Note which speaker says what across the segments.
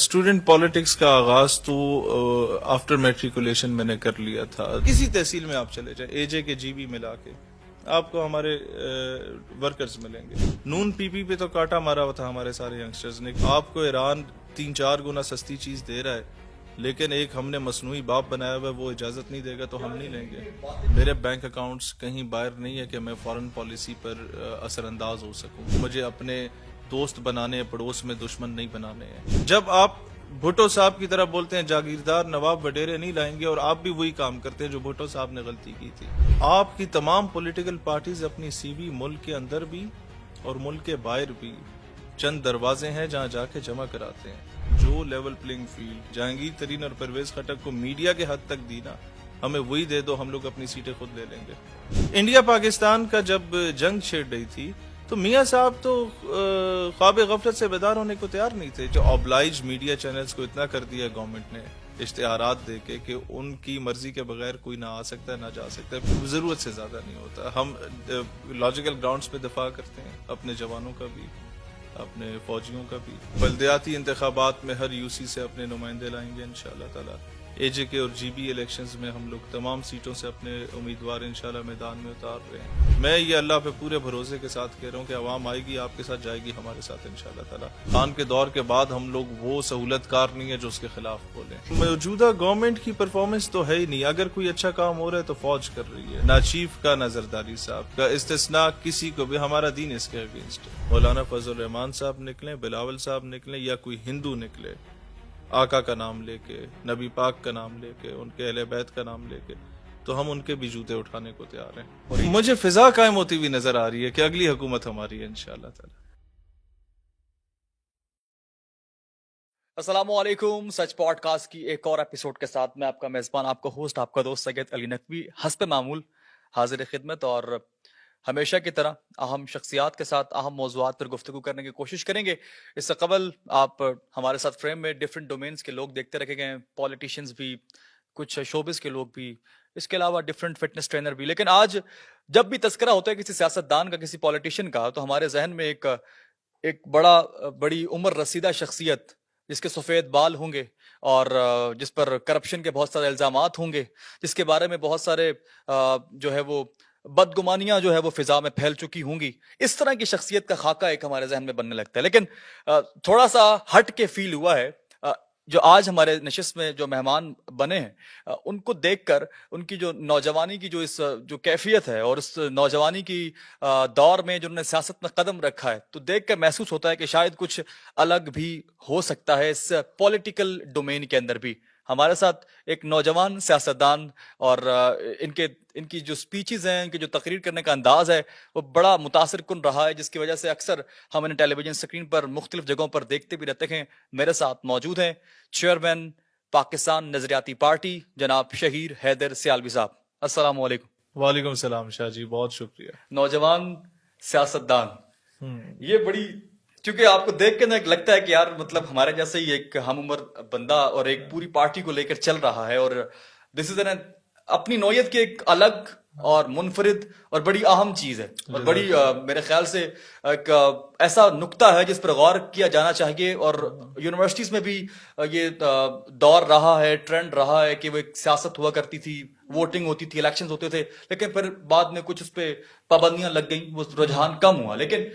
Speaker 1: Student politics کا آغاز تو آفٹر میٹریکولیشن میں نے کر لیا تھا. کسی تحصیل میں آپ چلے جائیں, اے جے کے جی بی ملا کے آپ کو ہمارے ورکرز ملیں گے. نون پی پی پہ تو کاٹا مارا ہوا تھا ہمارے سارے ینگسٹرز نے. آپ کو ایران 3-4 گنا سستی چیز دے رہا ہے, لیکن ایک ہم نے مصنوعی باپ بنایا ہوا ہے, وہ اجازت نہیں دے گا تو ہم نہیں لیں گے. میرے بینک اکاؤنٹس کہیں باہر نہیں ہے کہ میں فارن پالیسی پر اثر انداز ہو سکوں. مجھے اپنے دوست بنانے, پڑوس میں دشمن نہیں بنانے ہیں. جب آپ بھٹو صاحب کی طرح بولتے ہیں جاگیردار نواب وڈیرے نہیں لائیں گے, اور آپ بھی وہی کام کرتے ہیں جو بھٹو صاحب نے غلطی کی تھی. آپ کی تمام پولیٹیکل پارٹیز اپنی سی وی ملک کے اندر بھی اور ملک کے باہر بھی چند دروازے ہیں جہاں جا کے جمع کراتے ہیں. جو لیول پلینگ فیلڈ جہانگیر ترین اور پرویز خٹک کو میڈیا کے حد تک دی نا, ہمیں وہی دے دو, ہم لوگ اپنی سیٹیں خود لے لیں گے. انڈیا پاکستان کا جب جنگ چھڑ رہی تھی تو میاں صاحب تو خواب غفلت سے بیدار ہونے کو تیار نہیں تھے. جو اوبلائج میڈیا چینلز کو اتنا کر دیا گورنمنٹ نے اشتہارات دے کے کہ ان کی مرضی کے بغیر کوئی نہ آ سکتا ہے نہ جا سکتا ہے. ضرورت سے زیادہ نہیں ہوتا. ہم لاجیکل گراؤنڈز پہ دفاع کرتے ہیں اپنے جوانوں کا بھی, اپنے فوجیوں کا بھی. بلدیاتی انتخابات میں ہر یو سی سے اپنے نمائندے لائیں گے انشاءاللہ تعالی. اے جے کے اور جی بی الیکشنز میں ہم لوگ تمام سیٹوں سے اپنے امیدوار انشاءاللہ میدان میں اتار رہے ہیں. میں یہ اللہ پہ پورے بھروسے کے ساتھ کہہ رہا ہوں کہ عوام آئے گی, آپ کے ساتھ جائے گی, ہمارے ساتھ انشاءاللہ تعالی. خان کے دور کے بعد ہم لوگ وہ سہولت کار نہیں ہے جو اس کے خلاف بولیں. موجودہ گورنمنٹ کی پرفارمنس تو ہے ہی نہیں. اگر کوئی اچھا کام ہو رہا ہے تو فوج کر رہی ہے, نہ چیف کا نہ زرداری صاحب کا. استثناء کسی کو بھی, ہمارا دین اس کے اگینسٹ ہے. مولانا فضل الرحمان صاحب نکلیں, بلاول صاحب نکلیں, یا کوئی ہندو نکلے آقا کا نام لے کے, نبی پاک کا نام لے کے, ان کے اہل بیت کا نام لے کے, تو ہم ان کے بھی جوتے اٹھانے کو تیار ہیں. مجھے فضا قائم ہوتی ہوئی نظر آ رہی ہے کہ اگلی حکومت ہماری ہے انشاءاللہ تعالی.
Speaker 2: السلام علیکم. سچ پوڈ کاسٹ کی ایک اور ایپیسوڈ کے ساتھ میں آپ کا میزبان, آپ کا ہوسٹ, آپ کا دوست سید علی نقوی حسب معمول حاضر خدمت, اور ہمیشہ کی طرح اہم شخصیات کے ساتھ اہم موضوعات پر گفتگو کرنے کی کوشش کریں گے. اس سے قبل آپ ہمارے ساتھ فریم میں ڈفرینٹ ڈومینز کے لوگ دیکھتے رکھے گئے ہیں, پالیٹیشینز بھی, کچھ شوبز کے لوگ بھی, اس کے علاوہ ڈفرینٹ فٹنس ٹرینر بھی. لیکن آج جب بھی تذکرہ ہوتا ہے کسی سیاستدان کا, کسی پالیٹیشین کا, تو ہمارے ذہن میں ایک بڑی عمر رسیدہ شخصیت جس کے سفید بال ہوں گے, اور جس پر کرپشن کے بہت سارے الزامات ہوں گے, جس کے بارے میں بہت سارے جو ہے وہ بدگمانیاں جو ہے وہ فضا میں پھیل چکی ہوں گی, اس طرح کی شخصیت کا خاکہ ایک ہمارے ذہن میں بننے لگتا ہے. لیکن تھوڑا سا ہٹ کے فیل ہوا ہے جو آج ہمارے نشست میں جو مہمان بنے ہیں, ان کو دیکھ کر, ان کی جو نوجوانی کی جو کیفیت ہے, اور اس نوجوانی کی دور میں جو انہوں نے سیاست میں قدم رکھا ہے, تو دیکھ کر محسوس ہوتا ہے کہ شاید کچھ الگ بھی ہو سکتا ہے اس پولیٹیکل ڈومین کے اندر بھی. ہمارے ساتھ ایک نوجوان سیاستدان, اور ان کی جو سپیچز ہیں, ان کی جو تقریر کرنے کا انداز ہے, وہ بڑا متاثر کن رہا ہے, جس کی وجہ سے اکثر ہم انہیں ٹیلی ویژن اسکرین پر مختلف جگہوں پر دیکھتے بھی رہتے ہیں. میرے ساتھ موجود ہیں چیئرمین پاکستان نظریاتی پارٹی جناب شہیر حیدر سیالوی صاحب. السلام علیکم.
Speaker 1: وعلیکم السلام شاہ جی, بہت شکریہ.
Speaker 2: نوجوان سیاستدان, یہ بڑی, کیونکہ آپ کو دیکھ کے نا لگتا ہے کہ یار مطلب ہمارے جیسے ہی ایک ہم عمر بندہ اور ایک پوری پارٹی کو لے کر چل رہا ہے, اور دس از اپنی نوعیت کی ایک الگ اور منفرد اور بڑی اہم چیز ہے, اور بڑی میرے خیال سے ایک ایسا نقطہ ہے جس پر غور کیا جانا چاہیے. اور یونیورسٹیز میں بھی یہ دور رہا ہے, ٹرینڈ رہا ہے کہ وہ ایک سیاست ہوا کرتی تھی, ووٹنگ ہوتی تھی, الیکشنز ہوتے تھے, لیکن پھر بعد میں کچھ اس پہ پابندیاں لگ گئیں, وہ رجحان کم ہوا. لیکن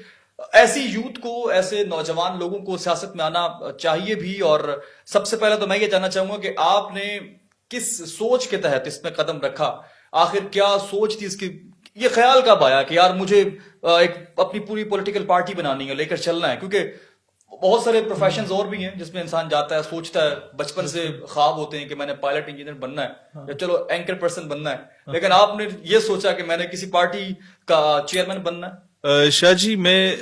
Speaker 2: ایسی یوتھ کو, ایسے نوجوان لوگوں کو سیاست میں آنا چاہیے بھی. اور سب سے پہلے تو میں یہ جاننا چاہوں گا کہ آپ نے کس سوچ کے تحت اس میں قدم رکھا, آخر کیا سوچ تھی اس کی, یہ خیال کب آیا کہ یار مجھے ایک اپنی پوری پولیٹیکل پارٹی بنانی ہے, لے کر چلنا ہے؟ کیونکہ بہت سارے پروفیشنز اور بھی ہیں جس میں انسان جاتا ہے, سوچتا ہے, بچپن سے خواب ہوتے ہیں کہ میں نے پائلٹ انجینئر بننا ہے, یا چلو اینکر پرسن بننا ہے, لیکن آپ نے یہ سوچا کہ میں نے کسی پارٹی کا چیئرمین بننا ہے.
Speaker 1: شاہ جی, میں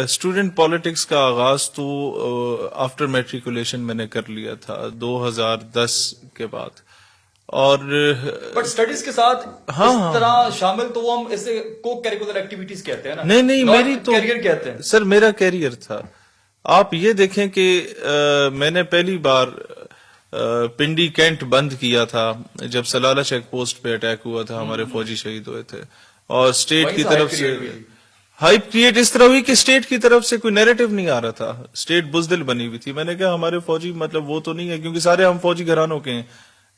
Speaker 1: اسٹوڈنٹ پالیٹکس کا آغاز تو آفٹر میٹریکولیشن میں نے کر لیا تھا 2010 کے بعد, اور
Speaker 2: بٹ اسٹڈیز کے ساتھ اس طرح شامل تو وہ ہم اسے کو کیریکولر ایکٹیویٹیز کہتے ہیں نا.
Speaker 1: نہیں, میری تو
Speaker 2: کیریئر کہتے ہیں
Speaker 1: سر, میرا کیریئر تھا. آپ یہ دیکھیں کہ میں نے پہلی بار پنڈی کینٹ بند کیا تھا جب سلالہ چیک پوسٹ پہ اٹیک ہوا تھا, ہمارے فوجی شہید ہوئے تھے, اور اسٹیٹ کی طرف سے ہائپ کریٹ اس طرح ہوئی کہ اسٹیٹ کی طرف سے کوئی نیریٹو نہیں آ رہا تھا, اسٹیٹ بزدل بنی ہوئی تھی. میں نے کہا ہمارے فوجی مطلب وہ تو نہیں ہے, کیونکہ سارے ہم فوجی گھرانوں کے ہیں,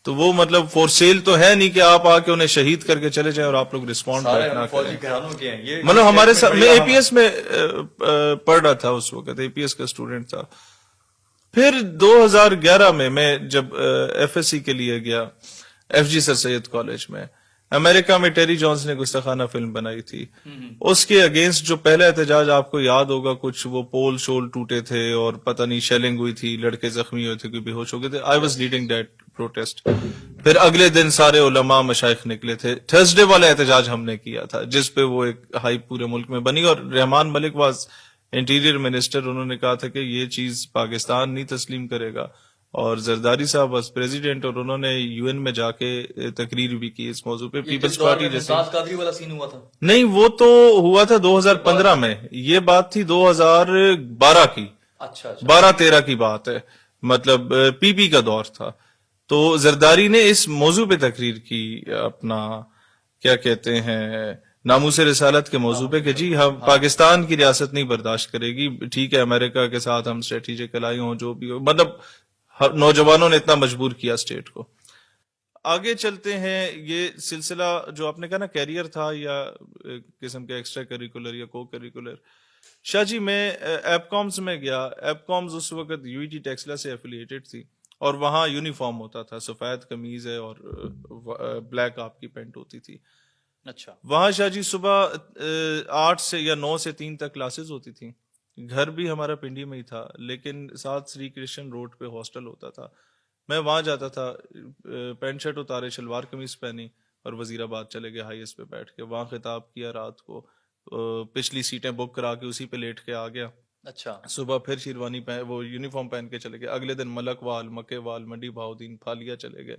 Speaker 1: تو وہ مطلب فور سیل تو ہے نہیں کہ آپ آ کے انہیں شہید کر کے چلے جائیں اور آپ لوگ رسپونڈ نہ
Speaker 2: فوجی
Speaker 1: کریں.
Speaker 2: گھرانوں کے ہیں یہ
Speaker 1: مطلب ہمارے ساتھ میں اے پی ایس میں پڑھ رہا تھا اس وقت, اے پی ایس کا اسٹوڈنٹ تھا. پھر 2011 میں جب ایف ایس سی کے لیے گیا ایف جی سر سید کالج میں, امریکہ میں ٹیری جونز نے گستاخانہ فلم بنائی تھی. اس کے اگینسٹ جو پہلا احتجاج آپ کو یاد ہوگا, کچھ وہ پول شول ٹوٹے تھے اور پتہ نہیں شیلنگ ہوئی تھی, لڑکے زخمی ہوئے تھے, کوئی بے ہوش ہو گئے تھے. I was leading that protest. پھر اگلے دن سارے علماء مشائخ نکلے تھے. تھرسڈے والا احتجاج ہم نے کیا تھا جس پہ وہ ایک ہائپ پورے ملک میں بنی, اور Rehman Malik was interior minister. انہوں نے کہا تھا کہ یہ چیز پاکستان نہیں تسلیم کرے گا, اور زرداری صاحب واز پریزیڈنٹ, اور انہوں نے یو این میں جا کے تقریر بھی کی اس موضوع پہ. پیپلز پارٹی جیسے
Speaker 2: قادری والا سین ہوا تھا
Speaker 1: نہیں, وہ تو ہوا تھا 2015 میں, یہ بات تھی 2012 کی,
Speaker 2: اچھا
Speaker 1: 12-13 کی بات ہے, مطلب پی پی کا دور تھا. تو زرداری نے اس موضوع پہ تقریر کی, اپنا کیا کہتے ہیں ناموس رسالت کے موضوع پہ, کہ جی ہم پاکستان کی ریاست نہیں برداشت کرے گی. ٹھیک ہے امریکہ کے ساتھ ہم اسٹریٹجک الائی ہوں جو بھی ہو, مطلب نوجوانوں نے اتنا مجبور کیا اسٹیٹ کو. آگے چلتے ہیں. یہ سلسلہ جو آپ نے کہا نا کیریئر تھا یا قسم کے ایکسٹرا کریکولر یا کو کریکولر, شاہ جی میں ایپ کامز میں گیا. ایپ کامز اس وقت یو ای ٹی ٹیکسلا سے ایفیلیٹڈ تھی, اور وہاں یونیفارم ہوتا تھا, سفید قمیض ہے اور بلیک آپ کی پینٹ ہوتی تھی.
Speaker 2: اچھا
Speaker 1: وہاں شاہ جی صبح 8 سے یا 9 سے 3 تک کلاسز ہوتی تھیں. گھر بھی ہمارا پنڈی میں ہی تھا, لیکن ساتھ سری کرشن روڈ پہ ہاسٹل ہوتا تھا. میں وہاں جاتا تھا, پینٹ شرٹ اتارے, شلوار قمیض پہنی, اور وزیر آباد چلے گئے ہائیس پہ بیٹھ کے. وہاں خطاب کیا رات کو, پچھلی سیٹیں بک کرا کے اسی پہ لیٹ کے آ گیا.
Speaker 2: اچھا
Speaker 1: صبح پھر شیروانی وہ یونیفارم پہن کے چلے گئے. اگلے دن ملک وال, مکے وال, منڈی بہاؤدین, پھالیا چلے گئے.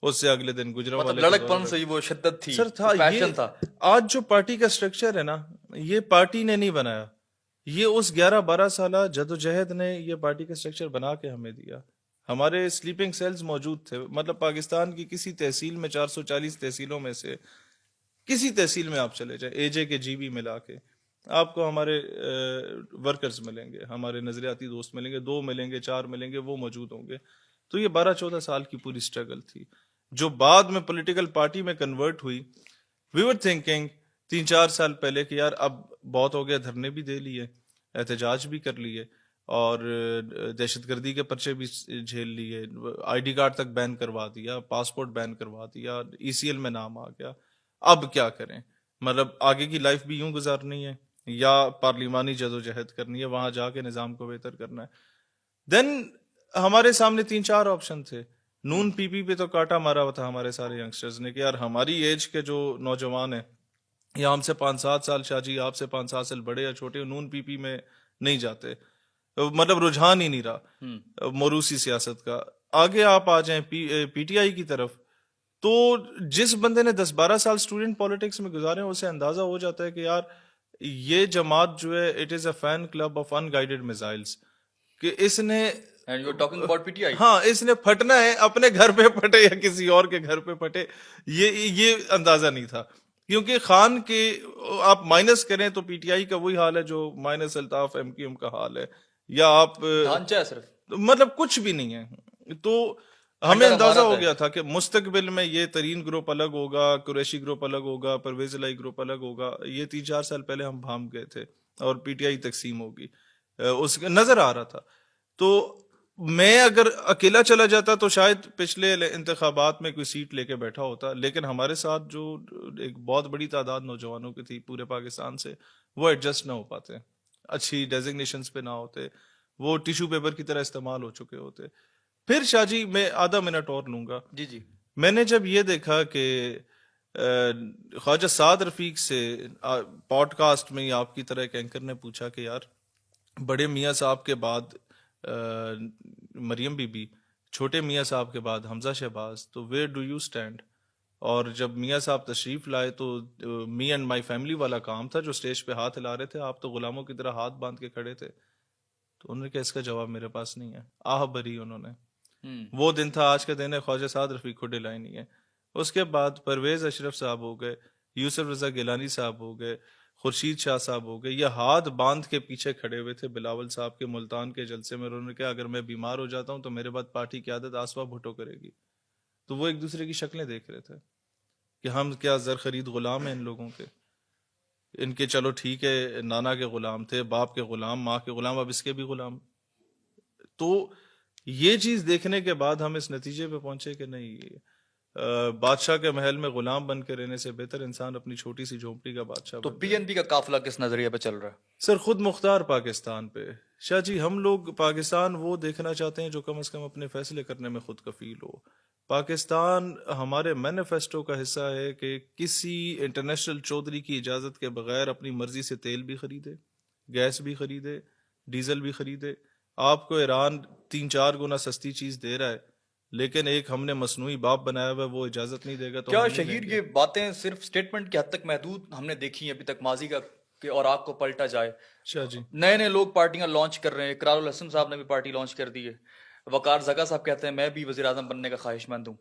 Speaker 1: اس سے اگلے دن گجرا
Speaker 2: مطلب
Speaker 1: والے
Speaker 2: لڑک پن سے وہ شدت تھی,
Speaker 1: سر تھا.
Speaker 2: پیشن تھا.
Speaker 1: آج جو پارٹی کا سٹرکچر ہے نا, یہ پارٹی نے نہیں بنایا, یہ اس 11-12 سالہ جدوجہد نے یہ پارٹی کا سٹرکچر بنا کے ہمیں دیا. ہمارے سلیپنگ سیلز موجود تھے, مطلب پاکستان کی کسی تحصیل میں 440 تحصیلوں میں سے کسی تحصیل میں آپ چلے جائیں, اے جے کے جی بی ملا کے آپ کو ہمارے ورکرز ملیں گے, ہمارے نظریاتی دوست ملیں گے, 2 ملیں گے, 4 ملیں گے, وہ موجود ہوں گے. تو یہ 12-14 سال کی پوری سٹرگل تھی, جو بعد میں پولیٹیکل پارٹی میں کنورٹ ہوئی. وی ور تھنکنگ 3-4 سال پہلے کہ یار اب بہت ہو گیا, دھرنے بھی دے لیے, احتجاج بھی کر لیے, اور دہشت گردی کے پرچے بھی جھیل لیے, آئی ڈی کارڈ تک بین کروا دیا, پاسپورٹ بین کروا دیا, ای سی ایل میں نام آ گیا. اب کیا کریں, مطلب آگے کی لائف بھی یوں گزارنی ہے یا پارلیمانی جدوجہد کرنی ہے, وہاں جا کے نظام کو بہتر کرنا ہے. دین ہمارے سامنے 3-4 آپشن تھے. نون پی پی پہ تو کاٹا مارا ہوا تھا ہمارے سارے ینگسٹرز نے کہ یار ہماری ایج کے جو نوجوان ہیں یا ہم سے 5-7 سال, شاہ جی آپ سے 5-7 سال بڑے یا چھوٹے, نون پی پی میں نہیں جاتے, مطلب رجحان ہی نہیں رہا موروثی سیاست کا. آگے آپ آ جائیں پی ٹی آئی کی طرف, تو جس بندے نے 10-12 سال اسٹوڈنٹ پالیٹکس میں گزارے ہیں اسے اندازہ ہو جاتا ہے کہ یار یہ جماعت جو ہے it is a fan club of in guided missiles, کہ اس نے
Speaker 2: And you're talking about PTI.
Speaker 1: ہاں اس نے پھٹنا ہے, اپنے گھر پہ پھٹے یا کسی اور کے گھر پہ پھٹے, یہ اندازہ نہیں تھا. کیونکہ خان کے آپ مائنس کریں تو پی ٹی آئی کا وہی حال ہے جو minus Altaf M Q M کا حال ہے, یا آپ
Speaker 2: ڈھانچہ ہے صرف,
Speaker 1: مطلب کچھ بھی نہیں ہے. تو ہمیں اندازہ ہو گیا تھا کہ مستقبل میں یہ ترین گروپ الگ ہوگا, قریشی گروپ الگ ہوگا, پرویز الہی گروپ الگ ہوگا. یہ 3-4 سال پہلے ہم بھام گئے تھے, اور پی ٹی آئی تقسیم ہوگی, اس کا نظر آ رہا تھا. تو میں اگر اکیلا چلا جاتا تو شاید پچھلے انتخابات میں کوئی سیٹ لے کے بیٹھا ہوتا, لیکن ہمارے ساتھ جو ایک بہت بڑی تعداد نوجوانوں کی تھی پورے پاکستان سے, وہ ایڈجسٹ نہ ہو پاتے, اچھی ڈیزگنیشنز پہ نہ ہوتے, وہ ٹیشو پیپر کی طرح استعمال ہو چکے ہوتے. پھر شاہ جی میں آدھا منٹ اور لوں گا.
Speaker 2: جی
Speaker 1: میں نے جب یہ دیکھا کہ خواجہ سعد رفیق سے پوڈ کاسٹ میں آپ کی طرح ایک اینکر نے پوچھا کہ یار بڑے میاں صاحب کے بعد مریم بی بی, چھوٹے میاں صاحب کے بعد حمزہ شہباز, تو ویئر ڈو یو اسٹینڈ. اور جب میاں صاحب تشریف لائے تو می اینڈ مائی فیملی والا کام تھا جو اسٹیج پہ ہاتھ ہلا رہے تھے, آپ تو غلاموں کی طرح ہاتھ باندھ کے کھڑے تھے. تو انہوں نے کہا اس کا جواب میرے پاس نہیں ہے. آہ بری انہوں نے, وہ دن تھا آج کا دن ہے, خواجہ سعد رفیق کو ڈلائی نہیں ہے. اس کے بعد پرویز اشرف صاحب ہو گئے, یوسف رضا گیلانی صاحب ہو گئے, خورشید شاہ صاحب ہو گئے، یہ ہاتھ باندھ کے پیچھے کھڑے ہوئے تھے بلاول صاحب کے ملتان کے جلسے میں. انہوں نے کہا اگر میں بیمار ہو جاتا ہوں تو میرے بعد پارٹی کی عادت آسوا بھٹو کرے گی. تو وہ ایک دوسرے کی شکلیں دیکھ رہے تھے کہ ہم کیا زر خرید غلام ہیں ان لوگوں کے. ان کے چلو ٹھیک ہے نانا کے غلام تھے، باپ کے غلام، ماں کے غلام، اب اس کے بھی غلام. تو یہ چیز دیکھنے کے بعد ہم اس نتیجے پہ پہنچے کہ نہیں، بادشاہ کے محل میں غلام بن کے رہنے سے بہتر انسان اپنی چھوٹی سی جھونپڑی کا بادشاہ
Speaker 2: تو
Speaker 1: بن
Speaker 2: پی
Speaker 1: جائے.
Speaker 2: این پی کا قافلہ کس نظریے پہ چل رہا ہے؟
Speaker 1: سر خود مختار پاکستان پہ. شاہ جی ہم لوگ پاکستان وہ دیکھنا چاہتے ہیں جو کم از کم اپنے فیصلے کرنے میں خود کفیل ہو. پاکستان ہمارے مینیفیسٹو کا حصہ ہے کہ کسی انٹرنیشنل چودھری کی اجازت کے بغیر اپنی مرضی سے تیل بھی خریدے، گیس بھی خریدے، ڈیزل بھی خریدے. آپ کو ایران 3-4 گنا سستی چیز دے رہا ہے، لیکن ایک ہم نے مصنوعی باپ بنایا ہوا ہے، وہ اجازت نہیں دے گا تو
Speaker 2: کیا
Speaker 1: ہم نہیں
Speaker 2: شہیر
Speaker 1: لیں گے.
Speaker 2: یہ باتیں صرف سٹیٹمنٹ کی حد تک محدود ہم نے دیکھی ہیں ابھی تک ماضی کا کہ اور آگ کو پلٹا جائے؟
Speaker 1: شاہ جی
Speaker 2: نئے نئے لوگ پارٹیاں لانچ کر رہے ہیں. اقرار الحسن صاحب نے بھی پارٹی لانچ کر دی ہے. وقار زگا صاحب کہتے ہیں میں بھی وزیر اعظم بننے کا خواہش مند ہوں.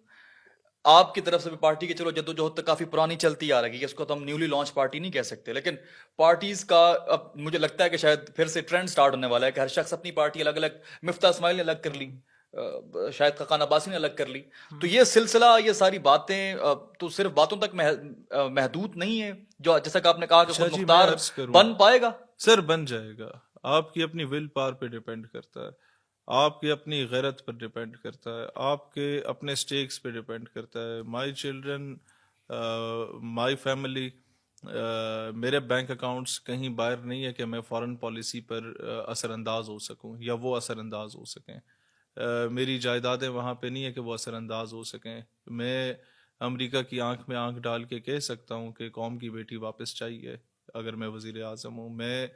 Speaker 2: آپ کی طرف سے بھی پارٹی کی چلو جدوجہد تو کافی پرانی چلتی آ رہی ہے، اس کو تو ہم نیولی لانچ پارٹی نہیں کہہ سکتے، لیکن پارٹیز کا اب مجھے لگتا ہے کہ شاید پھر سے ٹرینڈ سٹارٹ ہونے والا ہے کہ ہر شخص اپنی پارٹی الگ الگ. مفتاح اسماعیل نے الگ کر لی، شاید خاقان عباسی نے الگ کر لی. تو یہ سلسلہ، یہ ساری باتیں تو صرف باتوں تک محدود نہیں ہے جو جیسا کہ آپ نے کہا کہ
Speaker 1: شاہ
Speaker 2: خود
Speaker 1: جی میں
Speaker 2: مختار
Speaker 1: عرض کروں،
Speaker 2: بن پائے گا؟
Speaker 1: سر بن جائے گا. آپ کی اپنی ول پاور پہ ڈیپینڈ کرتا ہے، آپ کی اپنی غیرت پر ڈیپینڈ کرتا ہے، آپ کے اپنے سٹیکس پہ ڈیپینڈ کرتا ہے. مائی چلڈرن، مائی فیملی، میرے بینک اکاؤنٹس کہیں باہر نہیں ہے کہ میں فارن پالیسی پر اثر انداز ہو سکوں یا وہ اثر انداز ہو سکیں. میری جائیدادیں وہاں پہ نہیں ہے کہ وہ اثر انداز ہو سکیں. میں امریکہ کی آنکھ میں آنکھ ڈال کے کہہ سکتا ہوں کہ قوم کی بیٹی واپس چاہیے اگر میں وزیر اعظم ہوں. میں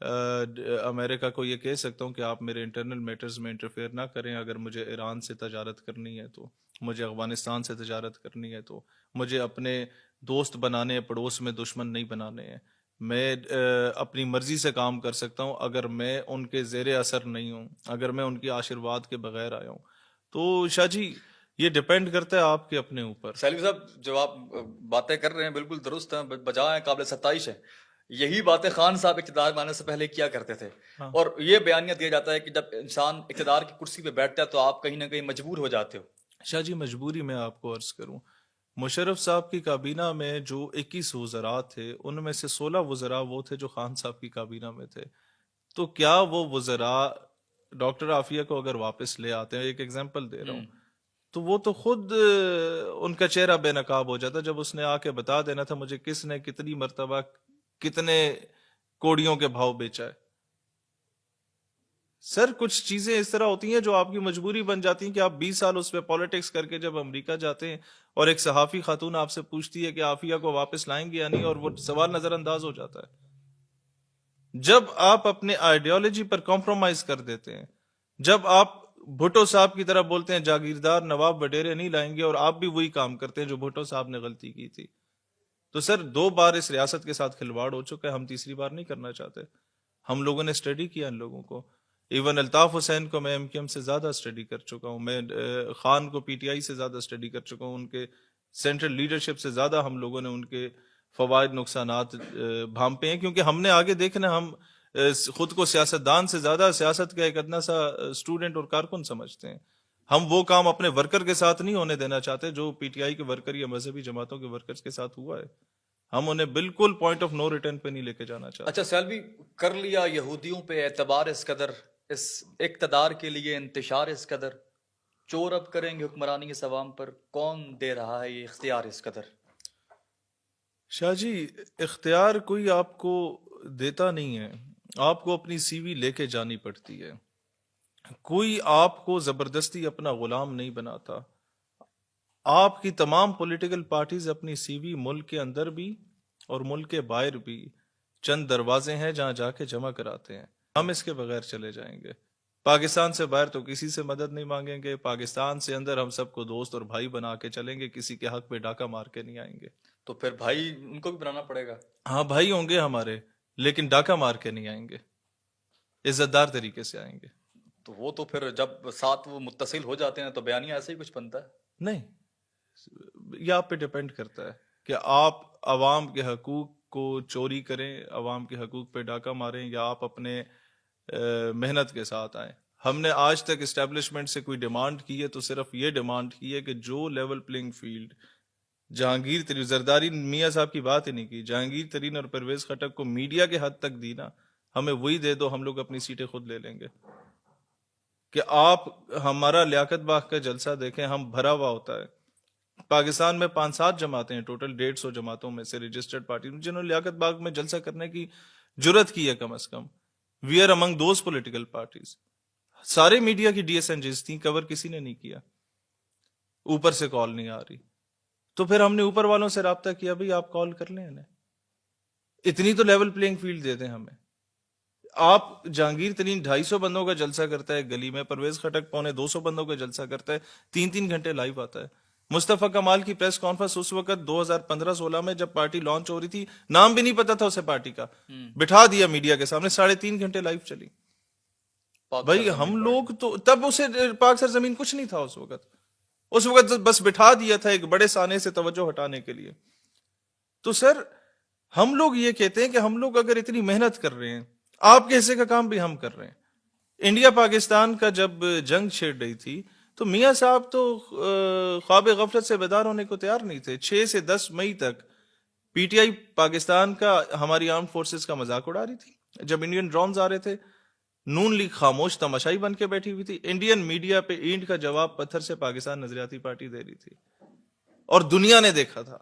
Speaker 1: امریکہ کو یہ کہہ سکتا ہوں کہ آپ میرے انٹرنل میٹرز میں انٹرفیئر نہ کریں. اگر مجھے ایران سے تجارت کرنی ہے تو، مجھے افغانستان سے تجارت کرنی ہے تو، مجھے اپنے دوست بنانے ہیں، پڑوس میں دشمن نہیں بنانے ہیں. میں اپنی مرضی سے کام کر سکتا ہوں اگر میں ان کے زیر اثر نہیں ہوں، اگر میں ان کی آشیرواد کے بغیر آیا ہوں. تو شاہ جی یہ ڈیپینڈ کرتا ہے آپ کے اپنے اوپر.
Speaker 2: سیلوی صاحب جو آپ باتیں کر رہے ہیں بالکل درست ہیں، بجا ہیں، قابل ستائش ہے. یہی باتیں خان صاحب اقتدار میں آنے سے پہلے کیا کرتے تھے. اور یہ بیانیہ دیا جاتا ہے کہ جب انسان اقتدار کی کرسی پہ بیٹھتا ہے تو آپ کہیں نہ کہیں مجبور ہو جاتے ہو.
Speaker 1: شاہ جی مجبوری میں آپ کو عرض کروں، مشرف صاحب کی کابینہ میں جو 21 وزراء تھے ان میں سے 16 وزراء وہ تھے جو خان صاحب کی کابینہ میں تھے. تو کیا وہ وزراء ڈاکٹر عافیہ کو اگر واپس لے آتے ہیں، ایک ایگزامپل دے رہا ہوں، تو وہ تو خود ان کا چہرہ بے نقاب ہو جاتا جب اس نے آ کے بتا دینا تھا مجھے کس نے کتنی مرتبہ کتنے کوڑیوں کے بھاؤ بیچا ہے. سر کچھ چیزیں اس طرح ہوتی ہیں جو آپ کی مجبوری بن جاتی ہیں کہ آپ 20 سال اس پہ پالیٹکس کر کے جب امریکہ جاتے ہیں اور ایک صحافی خاتون آپ سے پوچھتی ہے کہ عافیہ کو واپس لائیں گے یا نہیں، اور وہ سوال نظر انداز ہو جاتا ہے. جب آپ اپنے آئیڈیالوجی پر کمپرومائز کر دیتے ہیں، جب آپ بھٹو صاحب کی طرح بولتے ہیں جاگیردار نواب وڈیرے نہیں لائیں گے اور آپ بھی وہی کام کرتے ہیں جو بھٹو صاحب نے غلطی کی تھی، تو سر 2 بار اس ریاست کے ساتھ کھلواڑ ہو چکا ہے، ہم تیسری بار نہیں کرنا چاہتے. ہم لوگوں نے اسٹڈی کیا ان لوگوں کو. ایون الطاف حسین کو میں ایم کیو ایم سے زیادہ اسٹڈی کر چکا ہوں، میں خان کو پی ٹی آئی سے زیادہ اسٹڈی کر چکا ہوں، ان کے سینٹرل لیڈرشپ سے زیادہ ہم لوگوں نے ان کے فوائد نقصانات بھانپے ہیں، کیونکہ ہم نے آگے دیکھنا، ہم خود کو سیاستدان سے زیادہ سیاست کا ایک ادنا سا اسٹوڈنٹ اور کارکن سمجھتے ہیں. ہم وہ کام اپنے ورکر کے ساتھ نہیں ہونے دینا چاہتے جو پی ٹی آئی کے ورکر یا مذہبی جماعتوں کے ورکرز کے ساتھ ہوا ہے. ہم انہیں بالکل پوائنٹ آف نو ریٹرن پہ نہیں لے کے جانا چاہتے.
Speaker 2: اچھا سیلوی، کر لیا یہودیوں پہ اعتبار اس قدر، اس اقتدار کے لیے انتشار اس قدر، چور اب کریں گے حکمرانی اس عوام پر، کون دے رہا ہے یہ اختیار اس قدر؟
Speaker 1: شاہ جی اختیار کوئی آپ کو دیتا نہیں ہے، آپ کو اپنی سی وی لے کے جانی پڑتی ہے. کوئی آپ کو زبردستی اپنا غلام نہیں بناتا. آپ کی تمام پولیٹیکل پارٹیز اپنی سی وی ملک کے اندر بھی اور ملک کے باہر بھی چند دروازے ہیں جہاں جا کے جمع کراتے ہیں. ہم اس کے بغیر چلے جائیں گے. پاکستان سے باہر تو کسی سے مدد نہیں مانگیں گے، پاکستان سے اندر ہم سب کو دوست اور بھائی بنا کے چلیں گے، کسی کے حق پہ ڈاکہ مار کے نہیں آئیں گے.
Speaker 2: تو پھر بھائی ان کو بھی بنانا پڑے گا.
Speaker 1: ہاں بھائی ہوں گے ہمارے، لیکن ڈاکہ مار کے نہیں آئیں گے، عزت دار طریقے سے آئیں گے.
Speaker 2: تو وہ تو پھر جب ساتھ وہ متصل ہو جاتے ہیں تو بیانیہ ایسے ہی کچھ بنتا ہے.
Speaker 1: نہیں، یہ آپ پہ ڈیپینڈ کرتا ہے کہ آپ عوام کے حقوق کو چوری کریں, عوام کے حقوق پہ ڈاکہ ماریں, یا آپ اپنے محنت کے ساتھ آئیں. ہم نے آج تک اسٹیبلشمنٹ سے کوئی ڈیمانڈ کی ہے تو صرف یہ ڈیمانڈ کی ہے کہ جو لیول پلینگ فیلڈ جہانگیر ترین, زرداری میاں صاحب کی بات ہی نہیں کی, جہانگیر ترین اور پرویز خٹک کو میڈیا کے حد تک دی نا, ہمیں وہی دے دو, ہم لوگ اپنی سیٹیں خود لے لیں گے. کہ آپ ہمارا لیاقت باغ کا جلسہ دیکھیں, ہم بھرا ہوا ہوتا ہے. پاکستان میں 5-7 جماعتیں ہیں ٹوٹل 150 جماعتوں میں سے رجسٹرڈ پارٹی جنہوں نے لیاقت باغ میں جلسہ کرنے کی جرت کی ہے کم از کم. We are among those political parties. سارے میڈیا کی ڈی ایس این جیز تھیں, کور کسی نے نہیں کیا, اوپر سے کال نہیں آ رہی. تو پھر ہم نے اوپر والوں سے رابطہ کیا, بھائی آپ کال کر لیں انہیں, اتنی تو لیول پلینگ فیلڈ دے دیں ہمیں. آپ جہانگیر ترین 250 بندوں کا جلسہ کرتا ہے گلی میں, پرویز خٹک 250 بندوں کا جلسہ کرتا ہے, 3 گھنٹے لائیو آتا ہے. مصطفیٰ کمال کی پریس کانفرنس اس وقت 2015-16 میں جب پارٹی لانچ ہو رہی تھی, نام بھی نہیں پتا تھا اسے پارٹی کا, بٹھا دیا میڈیا کے سامنے, 3.5 گھنٹے لائیو چلی. بھائی ہم لوگ تو تب اسے پاک سرزمین کچھ نہیں تھا اس وقت بس بٹھا دیا تھا ایک بڑے سانے سے توجہ ہٹانے کے لیے. تو سر ہم لوگ یہ کہتے ہیں کہ ہم لوگ اگر اتنی محنت کر رہے ہیں, آپ کے حصے کا کام بھی ہم کر رہے ہیں. انڈیا پاکستان کا جب جنگ چھڑ رہی تھی تو میاں صاحب تو خواب غفلت سے بیدار ہونے کو تیار نہیں تھے. 6 سے 10 مئی تک پی ٹی آئی پاکستان کا ہماری آرم فورسز کا مذاق اڑا رہی تھی. جب انڈین ڈرونز آ رہے تھے, نون لیگ خاموش تماشائی بن کے بیٹھی ہوئی تھی. انڈین میڈیا پہ اینٹ کا جواب پتھر سے پاکستان نظریاتی پارٹی دے رہی تھی, اور دنیا نے دیکھا تھا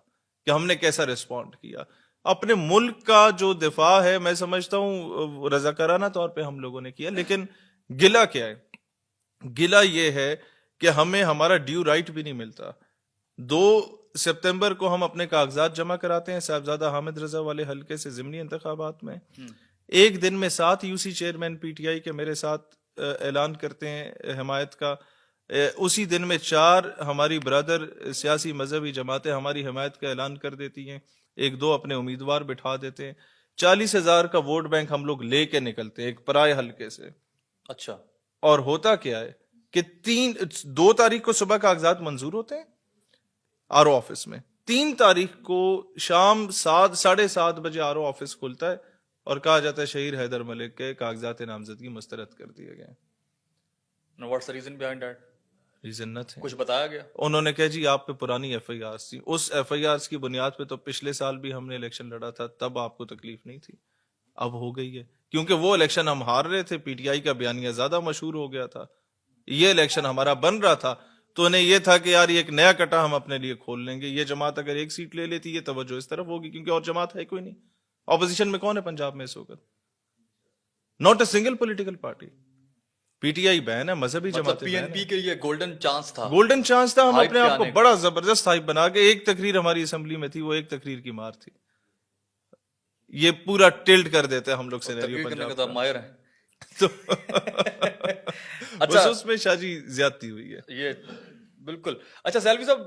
Speaker 1: کہ ہم نے کیسا ریسپونڈ کیا. اپنے ملک کا جو دفاع ہے میں سمجھتا ہوں رضاکارانہ طور پہ ہم لوگوں نے کیا, لیکن گلہ کیا ہے؟ گلہ یہ ہے کہ ہمیں ہمارا ڈیو رائٹ بھی نہیں ملتا. 2 سپتمبر کو ہم اپنے کاغذات جمع کراتے ہیں صاحبزادہ حامد رضا والے حلقے سے ضمنی انتخابات میں. ایک دن میں 7 U C chairman P T I کے میرے ساتھ اعلان کرتے ہیں حمایت کا. اسی دن میں 4 ہماری برادر سیاسی مذہبی جماعتیں ہماری حمایت کا اعلان کر دیتی ہیں, 1-2 اپنے امیدوار بٹھا دیتے ہیں. 40,000 کا ووٹ بینک ہم لوگ لے کے نکلتے ہیں ایک پرائے حلقے سے.
Speaker 2: اچھا,
Speaker 1: اور ہوتا کیا ہے کہ 2 تاریخ کو صبح کاغذات منظور ہوتے ہیں آر او آفس میں, 3 تاریخ کو شام 7:30 بجے آر او آفس کھلتا ہے اور کہا جاتا ہے شہیر حیدر ملک کے کاغذات نامزدگی مسترد کر دیے گئے.
Speaker 2: What's the reason behind that?
Speaker 1: Reason نہ تھے,
Speaker 2: کچھ بتایا گیا؟ انہوں
Speaker 1: نے کہا جی آپ پہ پرانی ایف آئی آرز تھی, اس ایف آئی آرز کی بنیاد پہ تو پچھلے سال بھی ہم نے الیکشن لڑا تھا, تب آپ کو تکلیف نہیں تھی, اب ہو گئی ہے. کیونکہ وہ الیکشن ہم ہار رہے تھے, پی ٹی آئی کا بیانیہ زیادہ مشہور ہو گیا تھا, یہ الیکشن ہمارا بن رہا تھا, تو انہیں یہ تھا کہ یار یہ ایک نیا کٹا ہم اپنے لیے کھول لیں گے. یہ جماعت اگر 1 سیٹ لے لیتی یہ توجہ اس طرف ہوگی, کیونکہ اور جماعت ہے کوئی نہیں. اپوزیشن میں کون ہے پنجاب میں اس وقت؟ Not a single political party. P T I ban ہے, مذہبی جماعت
Speaker 2: پی این پی کے لیے گولڈن چانس تھا,
Speaker 1: گولڈن چانس تھا. ہم اپنے آپ کو بڑا زبردست ہائپ بنا کے, ایک تقریر ہماری اسمبلی میں تھی, وہ ایک تقریر کی مار تھی. یہ پورا ٹلٹ کر دیتے ہم لوگ سینیریو پنجاب کا.
Speaker 2: ماہر ہیں
Speaker 1: تو
Speaker 2: اچھا
Speaker 1: اس میں شاہ جی زیادتی ہوئی ہے
Speaker 2: یہ بالکل. اچھا سیلوی صاحب,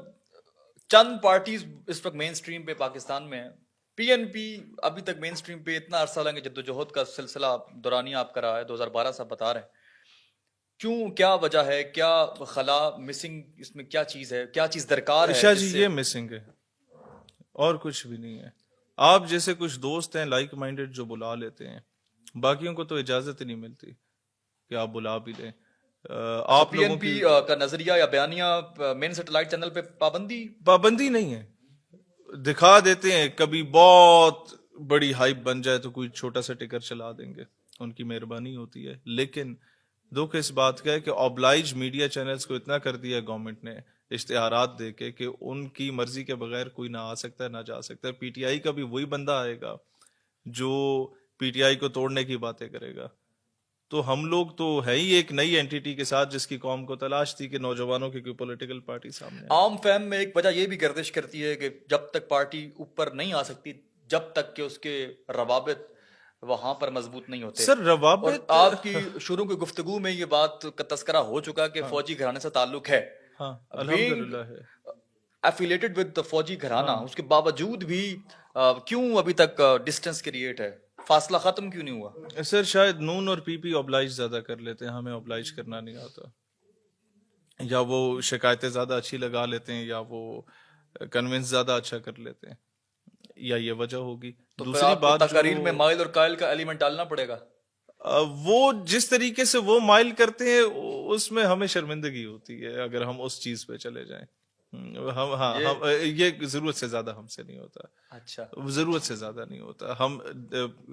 Speaker 2: چند پارٹیز اس وقت مین سٹریم پہ پاکستان میں ہیں. پی این پی ابھی تک مین سٹریم پہ اتنا عرصہ لگے, جدوجہد کا سلسلہ دورانی آپ کا رہا ہے, 2012 سے آپ بتا رہے ہیں. کیوں, کیا وجہ ہے, کیا خلا مسنگ, اس میں کیا چیز ہے, کیا چیز درکار ہے؟
Speaker 1: شاہ جی یہ مسنگ ہے اور کچھ بھی نہیں ہے. آپ جیسے کچھ دوست ہیں لائک مائنڈڈ جو بلا لیتے ہیں, باقیوں کو تو اجازت ہی نہیں ملتی کہ آپ بلا بھی لیں. آپ
Speaker 2: پی این پی کا نظریہ یا بیانیہ مین سیٹلائٹ چینل پہ پابندی نہیں ہے.
Speaker 1: دکھا دیتے ہیں, کبھی بہت بڑی ہائپ بن جائے تو کوئی چھوٹا سا ٹکر چلا دیں گے, ان کی مہربانی ہوتی ہے. لیکن دکھ اس بات کا ہے کہ اوبلائج میڈیا چینلز کو اتنا کر دیا گورنمنٹ نے اشتہارات دے کے کہ ان کی مرضی کے بغیر کوئی نہ آ سکتا ہے نہ جا سکتا ہے. پی ٹی آئی کا بھی وہی بندہ آئے گا جو پی ٹی آئی کو توڑنے کی باتیں کرے گا. تو ہم لوگ تو ہے ہی ایک نئی اینٹیٹی کے ساتھ جس کی قوم کو تلاش تھی کہ نوجوانوں کی کوئی پولیٹیکل پارٹی سامنے.
Speaker 2: عام فہم میں ایک وجہ یہ بھی گردش کرتی ہے کہ جب تک پارٹی اوپر نہیں آ سکتی جب تک کہ اس کے روابط وہاں پر مضبوط نہیں ہوتے.
Speaker 1: سر روابط,
Speaker 2: آپ کی شروع کی گفتگو میں یہ بات کا تذکرہ ہو چکا کہ فوجی گھرانے سے تعلق ہے,
Speaker 1: ہاں الحمدللہ ہے,
Speaker 2: ایفیلیٹڈ ود فوجی گھرانہ, اس کے باوجود بھی کیوں ابھی تک ڈسٹینس کریٹ ہے, فاصلہ ختم کیوں نہیں ہوا؟
Speaker 1: سر شاید نون اور پی پی اوبلائج زیادہ کر لیتے ہیں, ہمیں اوبلائج کرنا نہیں آتا, یا وہ شکایتیں زیادہ اچھی لگا لیتے ہیں, یا وہ کنونس زیادہ اچھا کر لیتے ہیں. یا یہ وجہ ہوگی.
Speaker 2: تو پھر
Speaker 1: دوسری
Speaker 2: آپ کو
Speaker 1: بات
Speaker 2: تقاریر میں مائل اور قائل کا ایلیمنٹ ڈالنا پڑے گا.
Speaker 1: وہ جس طریقے سے وہ مائل کرتے ہیں اس میں ہمیں شرمندگی ہوتی ہے اگر ہم اس چیز پہ چلے جائیں. ہم یہ ضرورت سے زیادہ ہم سے نہیں ہوتا.
Speaker 2: اچھا,
Speaker 1: ضرورت سے زیادہ نہیں ہوتا. ہم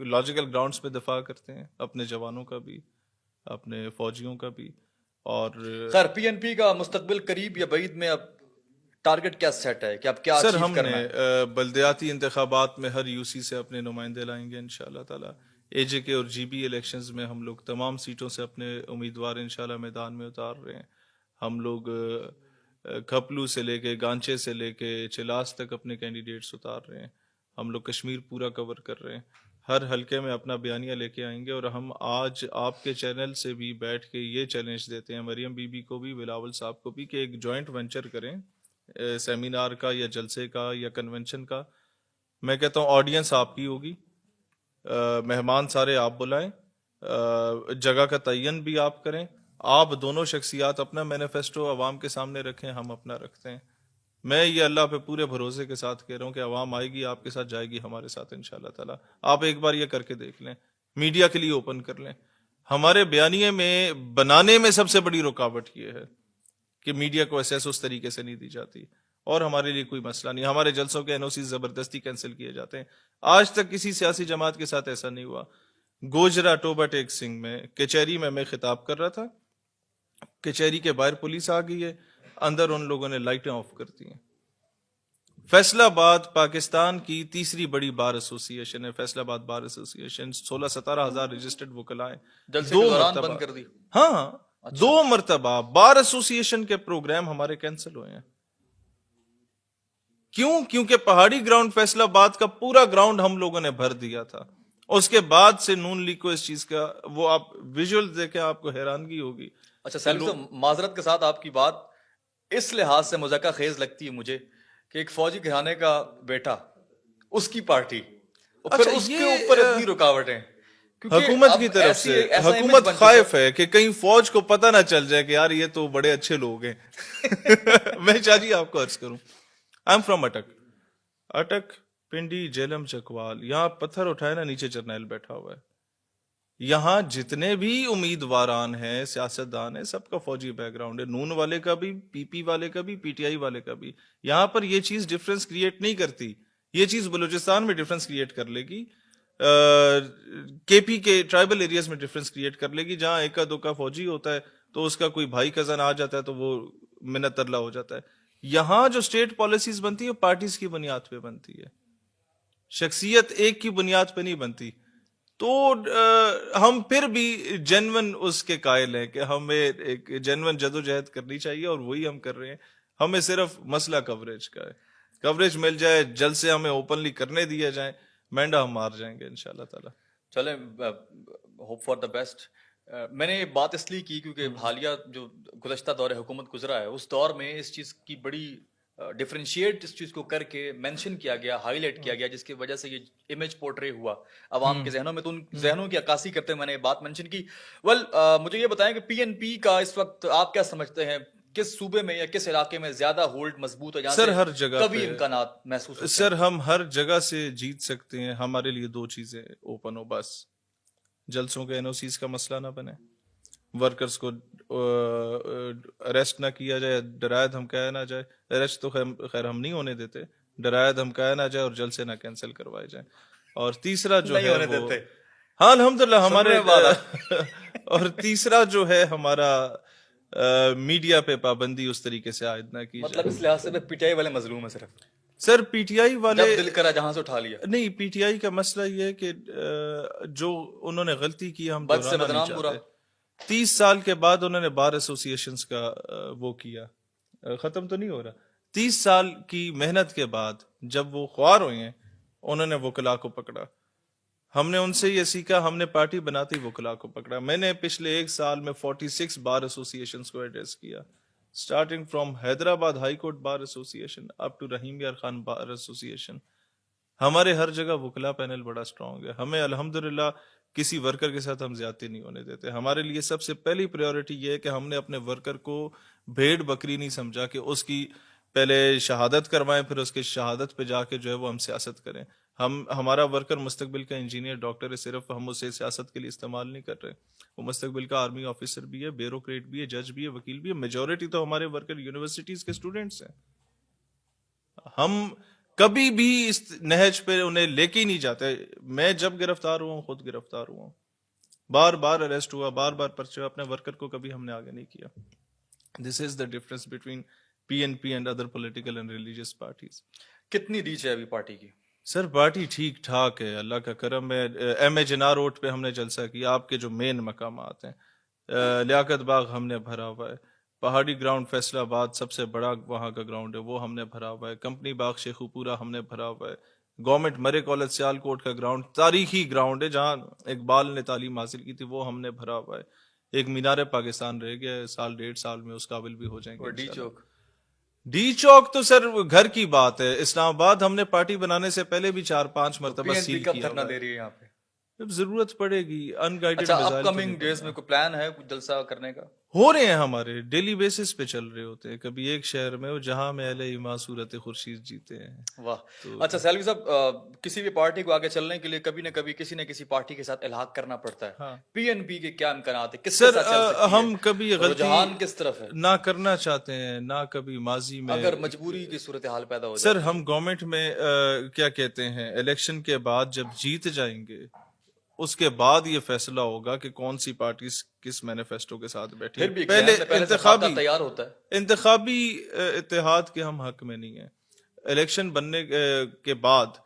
Speaker 1: لاجیکل گراؤنڈز پہ دفاع کرتے ہیں اپنے جوانوں کا بھی, اپنے فوجیوں کا بھی. اور
Speaker 2: خیر پی این پی کا مستقبل قریب یا بعید میں اب ٹارگٹ کیا سیٹ ہے کہ اب کیا
Speaker 1: سر
Speaker 2: اچیو
Speaker 1: ہم
Speaker 2: کرنا
Speaker 1: نے
Speaker 2: ہے؟
Speaker 1: بلدیاتی انتخابات میں ہر یو سی سے اپنے نمائندے لائیں گے انشاءاللہ تعالی. اے جے کے اور جی بی الیکشنز میں ہم لوگ تمام سیٹوں سے اپنے امیدوار انشاءاللہ میدان میں اتار رہے ہیں. ہم لوگ کھپلو سے لے کے گانچے سے لے کے چلاس تک اپنے کینڈیڈیٹس اتار رہے ہیں. ہم لوگ کشمیر پورا کور کر رہے ہیں. ہر حلقے میں اپنا بیانیہ لے کے آئیں گے. اور ہم آج آپ کے چینل سے بھی بیٹھ کے یہ چیلنج دیتے ہیں مریم بی بی کو بھی, بلاول صاحب کو بھی, کہ ایک جوائنٹ وینچر کریں سیمینار کا یا جلسے کا یا کنونشن کا. میں کہتا ہوں آڈینس آپ کی ہوگی, مہمان سارے آپ بلائیں, جگہ کا تعین بھی آپ کریں. آپ دونوں شخصیات اپنا مینیفیسٹو عوام کے سامنے رکھیں, ہم اپنا رکھتے ہیں. میں یہ اللہ پہ پورے بھروسے کے ساتھ کہہ رہا ہوں کہ عوام آئے گی آپ کے ساتھ, جائے گی ہمارے ساتھ انشاءاللہ تعالی. آپ ایک بار یہ کر کے دیکھ لیں, میڈیا کے لیے اوپن کر لیں. ہمارے بیانیے میں بنانے میں سب سے بڑی رکاوٹ یہ ہے کہ میڈیا کو ایسیس اس طریقے سے نہیں دی جاتی, اور ہمارے لیے کوئی مسئلہ نہیں. ہمارے جلسوں کے NOC زبردستی کینسل کیے جاتے ہیں. آج تک کسی سیاسی جماعت کے ساتھ ایسا نہیں ہوا. گوجرا ٹوبا ٹیک سنگھ میں کچہری میں خطاب کر رہا تھا, کچہری کے باہر پولیس آ گئی ہے, اندر ان لوگوں نے لائٹیں آف کر دی ہیں. فیصل آباد پاکستان کی تیسری بڑی بار ایسوسی ایشن ہے, فیصل آباد بار ایسوسی ایشن, 16-17 ہزار رجسٹرڈ وکلاء ہیں.
Speaker 2: جلسے کے دوران بند کر دی.
Speaker 1: ہاں, 2 مرتبہ بار ایسوسی ایشن کے پروگرام ہمارے کینسل ہوئے ہیں. کیوں؟ کیونکہ پہاڑی گراؤنڈ فیصل آباد کا پورا گراؤنڈ ہم لوگوں نے بھر دیا تھا. اس کے بعد سے نون لیگ کو اس چیز کا, وہ آپ ویژول دیکھیں آپ کو حیرانگی ہوگی.
Speaker 2: اچھا سیلم صاحب, معذرت کے ساتھ آپ کی بات اس لحاظ سے مذاکرہ خیز لگتی ہے مجھے کہ ایک فوجی گھرانے کا بیٹا, اس کی پارٹی, اور پھر اس کے اوپر اتنی رکاوٹیں.
Speaker 1: حکومت کی طرف سے حکومت خائف ہے کہ کہیں فوج کو پتہ نہ چل جائے کہ یار یہ تو بڑے اچھے لوگ ہیں. میں چاہیے آپ کو عرض کروں, آئی ایم فرام اٹک, پنڈی, جیلم, چکوال. یہاں پتھر اٹھائے نا, نیچے جرنیل بیٹھا ہوا ہے. یہاں جتنے بھی امیدواران ہیں, سیاستدان ہیں, سب کا فوجی بیک گراؤنڈ ہے. نون والے کا بھی, پی پی والے کا بھی, پی ٹی آئی والے کا بھی. یہاں پر یہ چیز ڈفرنس کریٹ نہیں کرتی. یہ چیز بلوچستان میں ڈفرنس کریٹ کر لے گی, کے پی کے ٹرائبل ایریاز میں ڈفرنس کریٹ کر لے گی. جہاں ایک کا دو کا فوجی ہوتا ہے تو اس کا کوئی بھائی کزن آ جاتا ہے تو وہ منت ترلا ہو جاتا ہے. یہاں جو اسٹیٹ پالیسیز بنتی ہے پارٹیز کی بنیاد پہ بنتی ہے, شخصیت ایک کی بنیاد پہ نہیں بنتی. تو ہم پھر بھی جینون اس کے قائل ہیں کہ ہمیں ایک جینون جدوجہد کرنی چاہیے, اور وہی ہم کر رہے ہیں. ہمیں صرف مسئلہ کوریج کا ہے, کوریج مل جائے, جلد سے ہمیں اوپنلی کرنے دیا جائیں, مینڈا ہم مار جائیں گے انشاءاللہ تعالی.
Speaker 2: چلیں, ہوپ فار دا بیسٹ. میں نے یہ بات اس لیے کی کیونکہ حالیہ جو گزشتہ دور حکومت گزرا ہے اس دور میں اس چیز کی بڑی ڈفرینشیٹ اس چیز کو کر کے مینشن کیا گیا, ہائی لائٹ کیا گیا, جس کی وجہ سے یہ امیج پورٹرے ہوا عوام کے ذہنوں میں. تو ان ذہنوں کی عکاسی کرتے ہوئے میں نے یہ بات مینشن کی. مجھے یہ بتائیں کہ پی این پی کا اس وقت آپ کیا سمجھتے ہیں, کس صوبے میں یا کس علاقے میں زیادہ ہولڈ مضبوط ہے, جہاں
Speaker 1: سر ہر جگہ
Speaker 2: کبھی امکانات محسوس ہوتے ہیں؟
Speaker 1: سر ہم ہر جگہ سے جیت سکتے ہیں. ہمارے لیے 2 چیزیں اوپن ہو بس. جلسوں کے NOCs کا مسئلہ نہ بنے, ورکرز کو اریسٹ نہ کیا جائے, ڈرائے دھمکایا نہ جائے. اریسٹ تو خیر ہم نہیں ہونے دیتے, ڈرائے دھمکایا نہ جائے, اور جلسے نہ کینسل کروائے جائیں. اور تیسرا جو ہے وہ, ہاں الحمدللہ ہمارے, اور تیسرا جو ہے ہمارا میڈیا پہ پابندی اس طریقے سے عائد نہ کی جائے.
Speaker 2: مطلب اس لحاظ سے پی ٹی آئی والے مظلوم ہیں صرف.
Speaker 1: سر پی ٹی آئی والے
Speaker 2: جب دل کرا جہاں سے اٹھا لیا. نہیں,
Speaker 1: پی ٹی آئی کا مسئلہ یہ ہے کہ جو انہوں نے غلطی کی ہم
Speaker 2: بد سے بدنام پورا.
Speaker 1: 30 سال کے بعد انہوں نے بار ایسوسی ایشنز کا وہ کیا, ختم تو نہیں ہو رہا. 30 سال کی محنت کے بعد جب وہ خوار ہوئے ہیں انہوں نے وکلاء کو پکڑا. ہم نے ان سے یہ سیکھا, ہم نے پارٹی بناتی وکلاء کو پکڑا. میں نے پچھلے 1 سال میں 46 بار ایسوسی ایشنز کو ایڈریس کیا, starting from Hyderabad high court bar ایسوسی ایشن اپ ٹو رحیم یار خان بار ایسوسی ایشن. ہمارے ہر جگہ وکلا پینل بڑا اسٹرانگ ہے. ہمیں الحمدللہ کسی ورکر کے ساتھ ہم زیادتی نہیں ہونے دیتے. ہمارے لیے سب سے پہلی پریورٹی یہ ہے کہ ہم نے اپنے ورکر کو بھیڑ بکری نہیں سمجھا کہ اس کی پہلے شہادت کروائیں, پھر اس کی شہادت پہ جا کے جو ہے وہ ہم سیاست کریں. ہمارا ورکر مستقبل کا انجینئر ڈاکٹر ہے, صرف ہم اسے سیاست کے لیے استعمال نہیں کر رہے. وہ مستقبل کا آرمی آفیسر بھی ہے, بیوروکریٹ بھی ہے, جج بھی ہے, وکیل بھی ہے. میجورٹی تو ہمارے ورکر یونیورسٹیز کے اسٹوڈنٹس ہیں. ہم کبھی بھی اس نہج پہ انہیں لے کے ہی نہیں جاتے. میں جب گرفتار ہوا ہوں, خود گرفتار ہوا ہوں, بار بار اریسٹ ہوا, بار بار پرچہ, اپنے ورکر کو کبھی ہم نے آگے نہیں کیا. This is the difference between P N P and other political and religious parties.
Speaker 2: کتنی ریچ ہے ابھی پارٹی کی؟
Speaker 1: سر پارٹی ٹھیک ٹھاک ہے, اللہ کا کرم ہے. ایم اے جناح روڈ پہ ہم نے جلسہ کیا. آپ کے جو مین مقامات ہیں, لیاقت باغ ہم نے بھرا ہوا ہے, پہاڑی گراؤنڈ فیصلہ آباد سب سے بڑا وہاں کا گراؤنڈ ہے, وہ ہم نے بھرا ہوا ہے. کمپنی باغ شیخو پورہ ہم نے بھرا ہوا ہے. گورنمنٹ مرے کالج سیالکوٹ کا گراؤنڈ تاریخی گراؤنڈ ہے جہاں اقبال نے تعلیم حاصل کی تھی, وہ ہم نے بھرا ہوا ہے. ایک مینار پاکستان رہ گیا ہے, سال 1.5 سال میں اس قابل بھی ہو جائیں گے.
Speaker 2: ڈی چوک,
Speaker 1: ڈی چوک تو سر گھر کی بات ہے. اسلام آباد ہم نے پارٹی بنانے سے پہلے بھی 4-5 مرتبہ سیل
Speaker 2: کب
Speaker 1: کیا
Speaker 2: دھرنا
Speaker 1: ہوا
Speaker 2: دے
Speaker 1: ہے.
Speaker 2: رہی ہے یہاں پہ؟
Speaker 1: جب ضرورت پڑے گی ان گائیڈڈ
Speaker 2: اچھا اپ کمنگ ڈیز میں کوئی پلان ہے کچھ جلسہ کرنے کا؟
Speaker 1: ہو رہے ہیں, ہمارے ڈیلی بیسس پہ چل رہے ہوتے ہیں. کبھی ایک شہر میں جہاں میں اہل ایمان صورت خورشید جیتے ہیں.
Speaker 2: واہ. اچھا سیلوی صاحب, کسی بھی پارٹی کو آگے چلنے کے لیے کبھی نہ کبھی کسی نہ کسی پارٹی کے ساتھ الحاق کرنا پڑتا ہے. پی این پی کے کیا امکانات ہیں, کس کے ساتھ چل سکتی ہے؟
Speaker 1: ہم کبھی
Speaker 2: رجحان کس طرف ہے؟
Speaker 1: نہ کرنا چاہتے ہیں, نہ کبھی ماضی میں.
Speaker 2: اگر مجبوری کی صورتحال پیدا ہو جائے
Speaker 1: سر, ہم گورنمنٹ میں کیا کہتے ہیں, الیکشن کے بعد جب جیت جائیں گے اس کے بعد یہ فیصلہ ہوگا کہ کون سی پارٹی کس مینیفیسٹو کے ساتھ بیٹھی ہے. پہلے
Speaker 2: تیار ہوتا ہے.
Speaker 1: انتخابی اتحاد کے ہم حق میں نہیں ہیں. الیکشن بننے کے بعد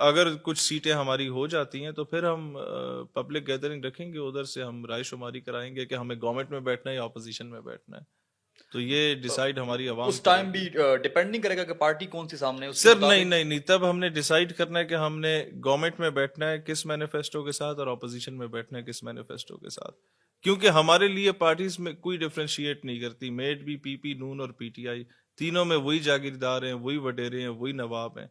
Speaker 1: اگر کچھ سیٹیں ہماری ہو جاتی ہیں تو پھر ہم پبلک گیدرنگ رکھیں گے, ادھر سے ہم رائے شماری کرائیں گے کہ ہمیں گورنمنٹ میں بیٹھنا ہے یا اپوزیشن میں بیٹھنا ہے. تو یہ ڈیسائیڈ ہماری عوام
Speaker 2: اس ٹائم بھی ڈیپینڈ نہیں کرے گا کہ پارٹی کون سی سامنے ہے.
Speaker 1: سر نہیں, تب ہم نے ڈیسائیڈ کرنا ہے کہ ہم نے گورنمنٹ میں بیٹھنا ہے کس مینیفیسٹو کے ساتھ اور اپوزیشن میں بیٹھنا ہے کس مینیفیسٹو کے ساتھ. کیونکہ ہمارے لیے پارٹیز میں کوئی ڈفرینشیٹ نہیں کرتی. میڈ بھی پی پی, نون اور پی ٹی آئی, تینوں میں وہی جاگیردار ہیں, وہی وڈیرے ہیں, وہی نواب ہیں.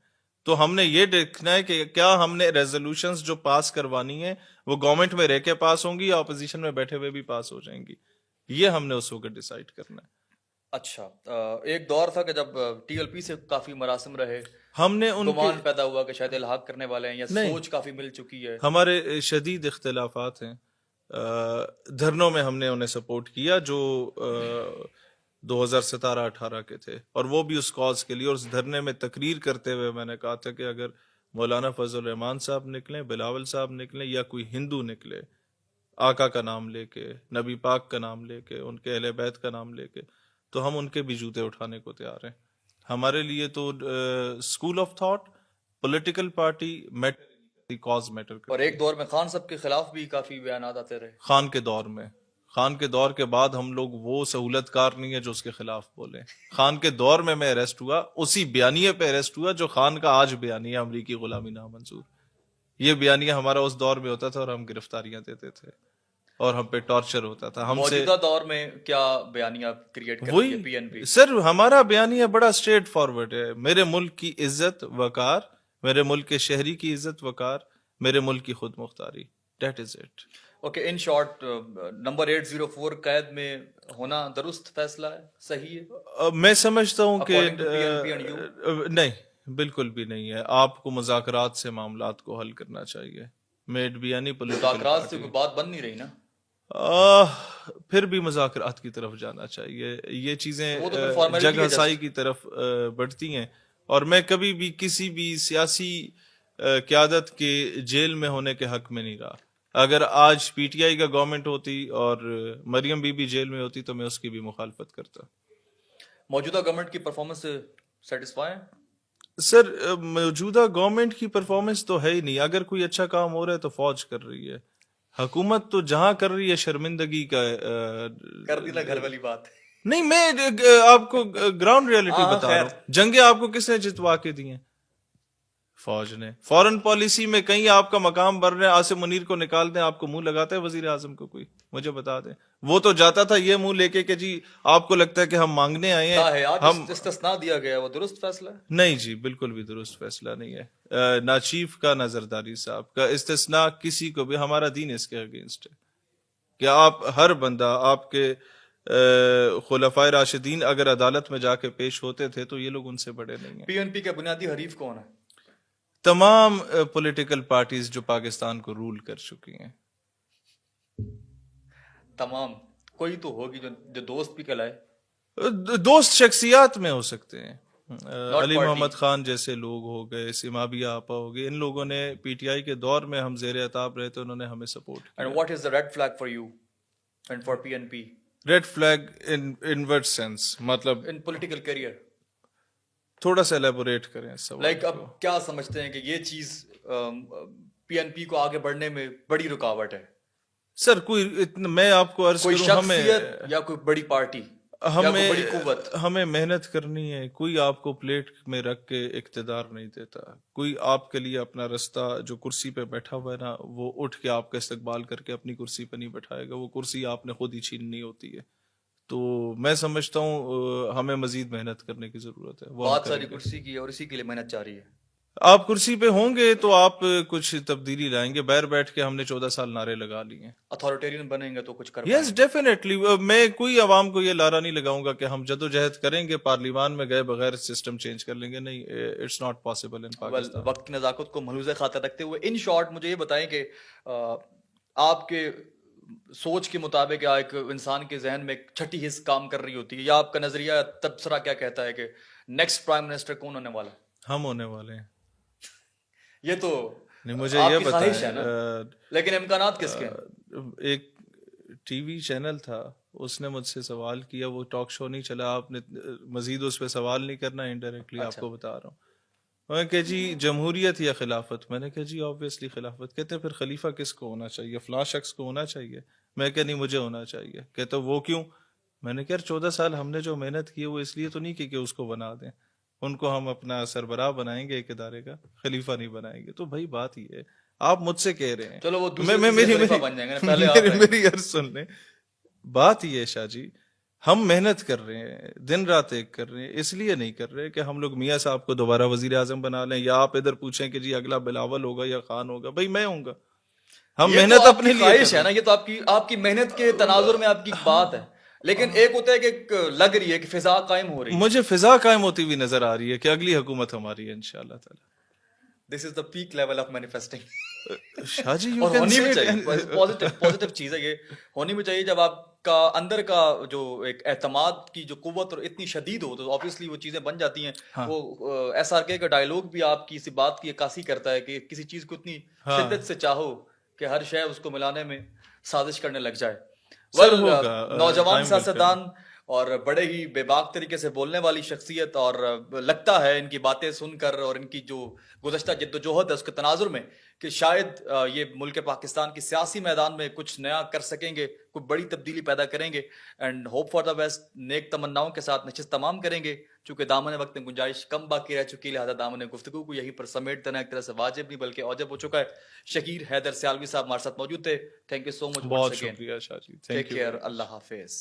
Speaker 1: تو ہم نے یہ دیکھنا ہے کہ کیا ہم نے ریزولوشنز جو پاس کروانی ہیں وہ گورنمنٹ میں رہ کے پاس ہوں گی یا اپوزیشن میں بیٹھے ہوئے بھی پاس ہو جائیں گی. یہ ہم نے اس وقت ڈیسائیڈ کرنا ہے.
Speaker 2: اچھا, ایک دور تھا کہ جب ٹی ایل پی سے کافی مراسم رہے,
Speaker 1: ہم نے ان
Speaker 2: گمان پیدا ہوا کہ شاید الحاق کرنے والے ہیں یا سوچ کافی مل چکی ہے.
Speaker 1: ہمارے شدید اختلافات ہیں. دھرنوں میں ہم نے انہیں سپورٹ کیا جو 2017-18 کے تھے, اور وہ بھی اس کاز کے لیے. اور اس دھرنے میں تقریر کرتے ہوئے میں نے کہا تھا کہ اگر مولانا فضل الرحمان صاحب نکلیں, بلاول صاحب نکلیں, یا کوئی ہندو نکلے آقا کا نام لے کے, نبی پاک کا نام لے کے, ان کے اہل بیت کا نام لے کے, تو ہم ان کے بھی جوتے اٹھانے کو تیار ہیں. ہمارے لیے تو school of thought, political party matter, cause matter.
Speaker 2: اور ایک دور میں خان صاحب کے خلاف بھی کافی بیانات آتے رہے.
Speaker 1: خان کے دور کے بعد ہم لوگ وہ سہولت کار نہیں ہے جو اس کے خلاف بولیں. خان کے دور میں اریسٹ ہوا, اسی بیانیے پہ اریسٹ ہوا جو خان کا آج بیانیہ امریکی غلامی نامنظور. یہ بیانیہ ہمارا اس دور میں ہوتا تھا اور ہم گرفتاریاں دیتے تھے اور ہم پہ ٹارچر ہوتا تھا. ہم
Speaker 2: موجودہ دور میں کیا بیانیہ کریٹ کرتی ہے پی این پی؟
Speaker 1: سر ہمارا بیانیہ بڑا اسٹریٹ فارورڈ ہے. میرے ملک کی عزت وقار, میرے ملک کے شہری کی عزت وقار, میرے ملک کی خود مختاری. That is it.
Speaker 2: Okay, in short, number 804 قید میں ہونا درست فیصلہ ہے, صحیح ہے؟
Speaker 1: میں سمجھتا ہوں کہ نہیں, بالکل بھی نہیں ہے. آپ کو مذاکرات سے معاملات کو حل کرنا چاہیے. میڈ بھی یعنی
Speaker 2: مذاکرات سے کوئی بات بن نہیں رہی نا,
Speaker 1: پھر بھی مذاکرات کی طرف جانا چاہیے. یہ چیزیں جگ ہسائی کی طرف بڑھتی ہیں, اور میں کبھی بھی کسی بھی سیاسی قیادت کے جیل میں ہونے کے حق میں نہیں رہا. اگر آج پی ٹی آئی کا گورنمنٹ ہوتی اور مریم بی بی جیل میں ہوتی تو میں اس کی بھی مخالفت کرتا.
Speaker 2: موجودہ گورنمنٹ کی پرفارمنس سے سیٹسفائی ہیں؟
Speaker 1: سر موجودہ گورنمنٹ کی پرفارمنس تو ہے ہی نہیں. اگر کوئی اچھا کام ہو رہا ہے تو فوج کر رہی ہے, حکومت تو جہاں کر رہی ہے شرمندگی کا
Speaker 2: کر دی نا گھر والی بات.
Speaker 1: نہیں, میں آپ کو گراؤنڈ ریئلٹی بتا رہا ہوں. جنگیں آپ کو کس نے جتوا کے دی ہیں؟ فوج نے. فورن پالیسی میں کہیں آپ کا مقام بڑھ رہا ہے, عاصم منیر کو نکال دیں, آپ کو منہ لگاتا ہے وزیر اعظم کو کوئی؟ مجھے بتا دیں. وہ تو جاتا تھا یہ منہ لے کے کہ جی آپ کو لگتا ہے کہ ہم مانگنے آئے ہیں.
Speaker 2: ہم استثناء دیا گیا, وہ درست فیصلہ ہے؟
Speaker 1: نہیں جی, بالکل بھی درست فیصلہ نہیں ہے. نہ چیف کا نہ زرداری صاحب کا. استثناء کسی کو بھی, ہمارا دین اس کے اگینسٹ ہے کہ آپ ہر بندہ, آپ کے خلفائے راشدین اگر عدالت میں جا کے پیش ہوتے تھے تو یہ لوگ ان سے بڑے نہیں ہیں.
Speaker 2: پی این پی کا بنیادی حریف کون ہے؟
Speaker 1: تمام پولیٹیکل پارٹیز جو پاکستان کو رول کر چکی ہیں.
Speaker 2: تمام؟ کوئی تو ہوگی جو دوست بھی کہلائے.
Speaker 1: دوست شخصیات میں ہو سکتے ہیں. علی
Speaker 2: party.
Speaker 1: محمد خان جیسے لوگ ہو گئے, سمابیہ آپا ہو گئے, ان لوگوں نے پی ٹی آئی کے دور میں ہم زیر عتاب رہے تھے, انہوں نے ہمیں سپورٹ کیا.
Speaker 2: And what is the red flag for you and for P N P
Speaker 1: red flag in what sense, مطلب
Speaker 2: ان پولیٹیکل کیریئر؟
Speaker 1: تھوڑا سا ایلیبوریٹ کریں اس سوال
Speaker 2: لائک
Speaker 1: کو.
Speaker 2: اب کیا سمجھتے ہیں کہ یہ چیز پی این پی کو آگے بڑھنے میں بڑی رکاوٹ ہے؟
Speaker 1: سر کوئی میں آپ کو عرض
Speaker 2: کوئی
Speaker 1: کروں,
Speaker 2: شخصیت یا کوئی بڑی پارٹی یا کوئی بڑی قوت؟
Speaker 1: ہمیں محنت کرنی ہے. کوئی آپ کو پلیٹ میں رکھ کے اقتدار نہیں دیتا. کوئی آپ کے لیے اپنا رستہ, جو کرسی پہ بیٹھا ہوا ہے نا, وہ اٹھ کے آپ کا استقبال کر کے اپنی کرسی پہ نہیں بیٹھائے گا. وہ کرسی آپ نے خود ہی چھیننی ہوتی ہے. تو میں سمجھتا ہوں ہمیں مزید محنت کرنے کی ضرورت ہے.
Speaker 2: بہت ساری کرسی کی اور اسی کے لیے محنت جاری ہے.
Speaker 1: آپ کرسی پہ ہوں گے تو آپ کچھ تبدیلی لائیں گے. باہر بیٹھ کے ہم نے 14 سال نعرے لگا لیے ہیں.
Speaker 2: اتھارٹیرین بنیں گے تو کچھ کر
Speaker 1: یس ڈیفینیٹلی. میں کوئی عوام کو یہ لارا نہیں لگاؤں گا کہ ہم جدوجہد کریں گے, پارلیمان میں گئے بغیر سسٹم چینج کر لیں گے. نہیں, it's not possible in Pakistan.
Speaker 2: وقت کی نزاکت کو ملحوظ خاطر رکھتے ہوئے ان شارٹ مجھے یہ بتائیں کہ آپ کے سوچ کے مطابق یا ایک انسان کے ذہن میں ایک چھٹی حص کام کر رہی ہوتی ہے, یا آپ کا نظریہ تبصرہ کیا کہتا ہے کہ نیکسٹ پرائم منسٹر کون ہونے والا ہے؟
Speaker 1: ہم ہونے والے ہیں.
Speaker 2: یہ تو
Speaker 1: مجھے
Speaker 2: آپ
Speaker 1: یہ
Speaker 2: کی خواہش ہے نا,
Speaker 1: بتائیں,
Speaker 2: لیکن امکانات کس کے ہیں؟
Speaker 1: ایک ٹی وی چینل تھا, اس نے مجھ سے سوال کیا, وہ ٹاک شو نہیں چلا, آپ نے مزید اس پہ سوال نہیں کرنا, انڈائریکٹلی آپ کو بتا رہا ہوں. میں کہ جی جمہوریت یا خلافت؟ میں نے کہا جی آبویسلی خلافت. کہتے ہیں پھر خلیفہ کس کو ہونا چاہیے؟ فلاں شخص کو ہونا چاہیے. میں کہ نہیں, مجھے ہونا چاہیے. کہتے وہ کیوں؟ میں نے کہا 14 سال ہم نے جو محنت کی ہے وہ اس لیے تو نہیں کی کہ اس کو بنا دیں, ان کو ہم اپنا سربراہ بنائیں گے ایک ادارے کا, خلیفہ نہیں بنائیں گے. تو بھائی بات یہ ہے, آپ مجھ سے کہہ رہے ہیں,
Speaker 2: چلو وہ خلیفہ بن جائیں گے, پہلے
Speaker 1: میری عرض سن لیں. بات یہ ہے شاہ جی, ہم محنت کر رہے ہیں, دن رات ایک کر رہے ہیں. اس لیے نہیں کر رہے کہ ہم لوگ میاں صاحب کو دوبارہ وزیر اعظم بنا لیں, یا آپ ادھر پوچھیں کہ جی اگلا بلاول ہوگا یا خان ہوگا. بھائی میں ہوں گا. ہم محنت اپنے لیے
Speaker 2: خواہش ہے نا, یہ تو آپ کی محنت کے تناظر میں آپ کی بات ہے. لیکن ایک ہوتا ہے کہ لگ رہی ہے کہ فضا قائم ہو رہی ہے.
Speaker 1: مجھے فضا قائم ہوتی ہوئی نظر آ رہی ہے کہ اگلی حکومت ہماری ہے انشاءاللہ تعالی.
Speaker 2: This is the peak level of manifesting.
Speaker 1: Shah ji
Speaker 2: اور ہونی بھی چاہیے, پازیٹیو چیز ہے, یہ ہونی بھی چاہیے. جب آپ کا اندر کا جو ایک اعتماد کی جو قوت اور اتنی شدید ہو تو آبویسلی وہ چیزیں بن جاتی ہیں. وہ ایس آر کے کا ڈائلوگ بھی آپ کی اسی بات کی عکاسی کرتا ہے کہ کسی چیز کو اتنی شدت سے چاہو کہ ہر شے اس کو ملانے میں سازش کرنے لگ جائے. نوجوان سیاستدان اور بڑے ہی بے باک طریقے سے بولنے والی شخصیت, اور لگتا ہے ان کی باتیں سن کر اور ان کی جو گزشتہ جد و جہد ہے اس کے تناظر میں کہ شاید یہ ملک پاکستان کی سیاسی میدان میں کچھ نیا کر سکیں گے, کوئی بڑی تبدیلی پیدا کریں گے. And hope for the best. نیک تمناؤں کے ساتھ نشست تمام کریں گے. چونکہ دامن وقت میں گنجائش کم باقی رہ چکی, لہٰذا دامن گفتگو کو یہیں پر سمیٹ دینا ایک طرح سے واجب نہیں بلکہ اوجب ہو چکا ہے. شکیر حیدر سیالوی صاحب ہمارے ساتھ موجود تھے. تھینک یو سو مچ.
Speaker 1: بہت شکریہ شاہ جی.
Speaker 2: Take care. اللہ حافظ.